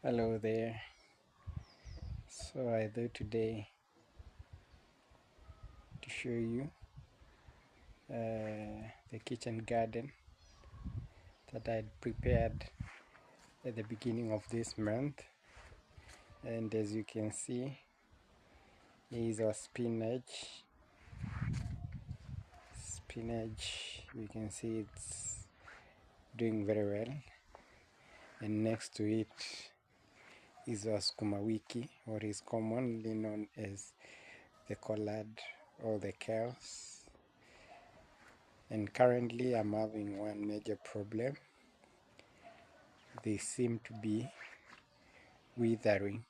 Hello there. So I thought today to show you the kitchen garden that I'd prepared at the beginning of this month. And as you can see, here is our spinach. You can see it's doing very well. And next to it is our sukuma wiki, what is commonly known as the collard or the Kales. And currently I'm having one major problem. They seem to be withering.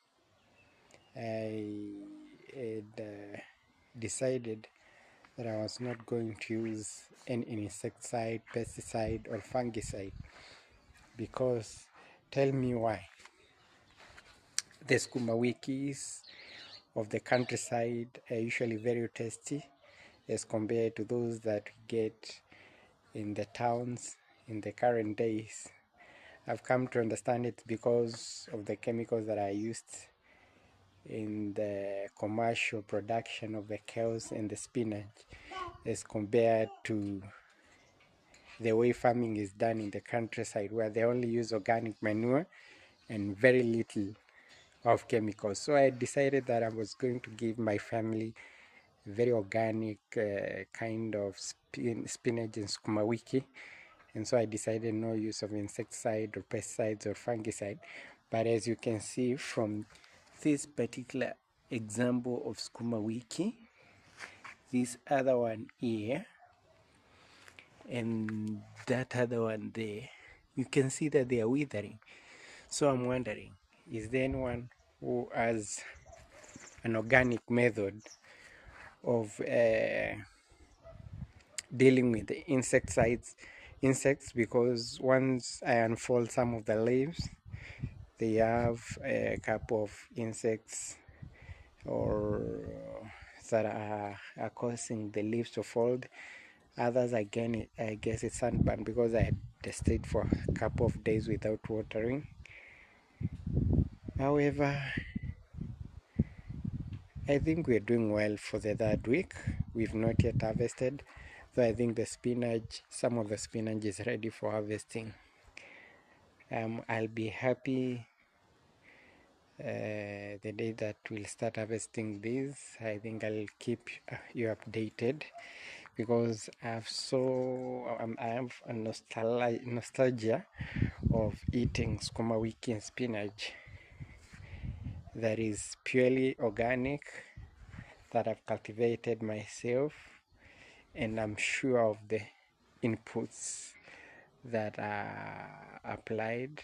I had decided that I was not going to use any insecticide, pesticide or fungicide, because tell me why. The sukuma wikis of the countryside are usually very tasty as compared to those that we get in the towns in the current days. I've come to understand it because of the chemicals that are used in the commercial production of the kales and the spinach as compared to the way farming is done in the countryside, where they only use organic manure and very little of chemicals. So I decided that I was going to give my family very organic kind of spinach and sukuma wiki, and so I decided no use of insecticide or pesticides or fungicide. But as you can see from this particular example of sukuma wiki, this other one here and that other one there, you can see that they are withering. So I'm wondering, is there anyone who has an organic method of dealing with the insects? Because once I unfold some of the leaves, they have a couple of insects or that are causing the leaves to fold. Others again, I guess it's sunburn because I had stayed for a couple of days without watering. However, I think we're doing well for the third week. We've not yet harvested, so I think the spinach, some of the spinach is ready for harvesting. I'll be happy the day that we'll start harvesting these. I think I'll keep you updated, because I have a nostalgia of eating sukuma wiki and spinach that is purely organic, that I've cultivated myself, and I'm sure of the inputs that are applied.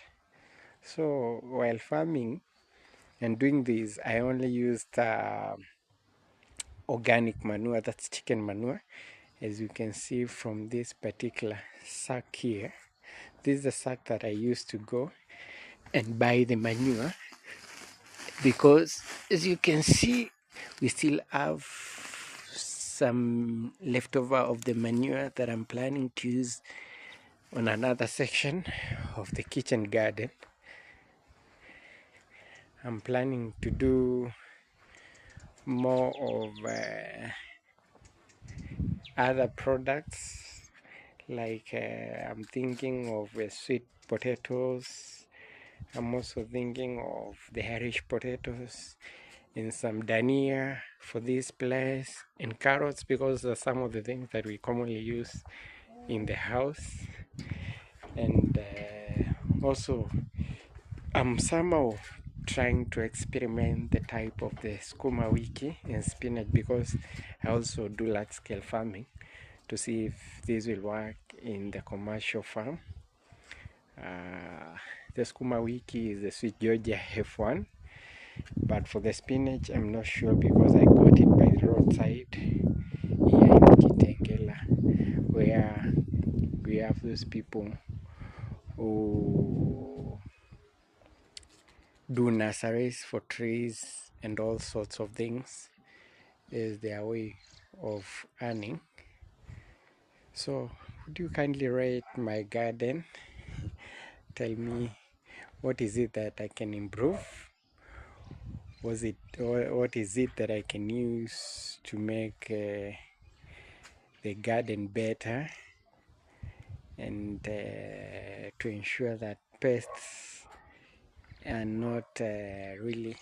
So while farming and doing this, I only used organic manure, that's chicken manure. As you can see from this particular sack here, this is the sack that I used to go and buy the manure, because as you can see, we still have some leftover of the manure that I'm planning to use on another section of the kitchen garden. I'm planning to do more of other products, like I'm thinking of sweet potatoes. I'm also thinking of the Irish potatoes and some dania for this place, and carrots, because they're some of the things that we commonly use in the house. And also I'm somehow trying to experiment the type of the sukuma wiki and spinach, because I also do large scale farming, to see if this will work in the commercial farm. The sukuma wiki is the sweet Georgia F1, but for the spinach I'm not sure, because I got it by the roadside here in Kitengela, where we have those people who do nurseries for trees and all sorts of things is their way of earning. So would you kindly rate my garden? Tell me what is it that I can improve? What is it that I can use to make the garden better, and to ensure that pests are not really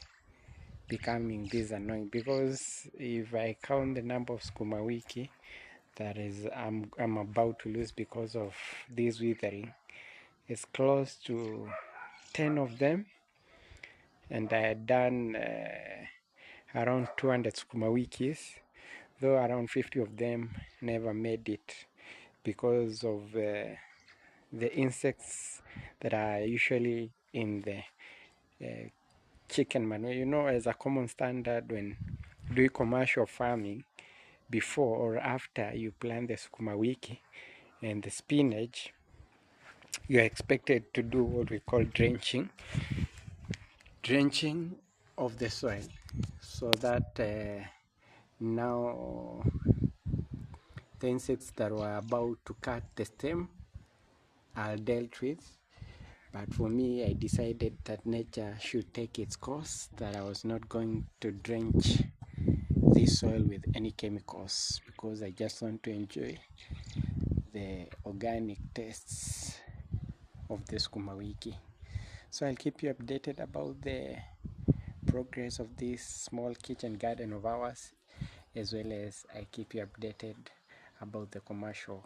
becoming this annoying? Because if I count the number of sukuma wiki that is I'm about to lose because of this withering, it's close to 10 of them, and I had done around 200 sukuma wikis, though around 50 of them never made it because of the insects that are usually in the chicken manure. You know, as a common standard when doing commercial farming, before or after you plant the sukuma wiki and the spinach, you are expected to do what we call drenching of the soil, so that now the insects that were about to cut the stem are dealt with. But for me, I decided that nature should take its course, that I was not going to drench this soil with any chemicals, because I just want to enjoy the organic tastes of the sukuma wiki. So I'll keep you updated about the progress of this small kitchen garden of ours, as well as I keep you updated about the commercial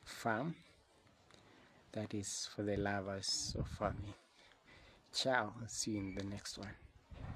farm that is for the lovers of farming. Ciao, see you in the next one.